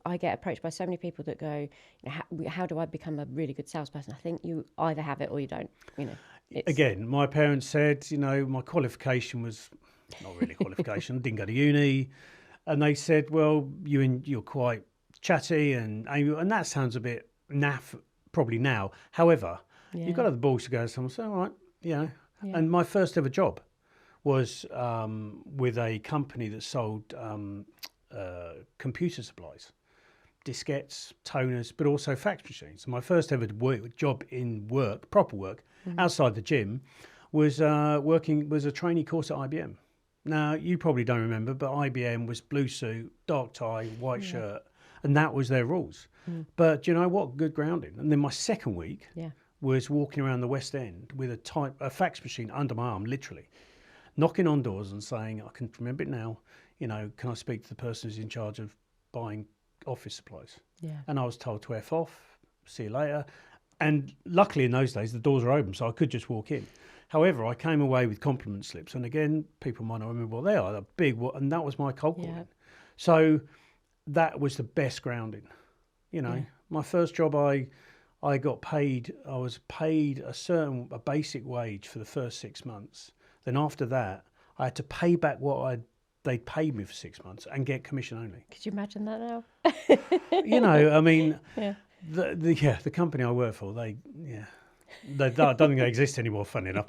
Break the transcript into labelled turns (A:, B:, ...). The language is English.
A: I get approached by so many people that go, how do I become a really good salesperson? I think you either have it or you don't.
B: Again, my parents said, my qualification was not really a qualification. Didn't go to uni, and they said, well, you're quite chatty and that sounds a bit naff probably now. However, you've got to have the balls to go to someone and say, all right,
A: Yeah.
B: And my first ever job was with a company that sold computer supplies, diskettes, toners, but also fax machines. So my first ever job in proper work, outside the gym, was a trainee course at IBM. Now, you probably don't remember, but IBM was blue suit, dark tie, white shirt, and that was their rules. But do you know what? Good grounding. And then my second week was walking around the West End with a fax machine under my arm, literally, knocking on doors and saying, I can remember it now, can I speak to the person who's in charge of buying office supplies?
A: Yeah.
B: And I was told to F off, see you later. And luckily in those days, the doors were open, so I could just walk in. However, I came away with compliment slips. And again, people might not remember what they are. They're big, and that was my cold calling. Yeah. So that was the best grounding. My first job, I got paid, I was paid a basic wage for the first 6 months. Then after that, I had to pay back what they'd paid me for 6 months and get commission only.
A: Could you imagine that now?
B: The company I work for, I don't think they exist anymore, funny enough.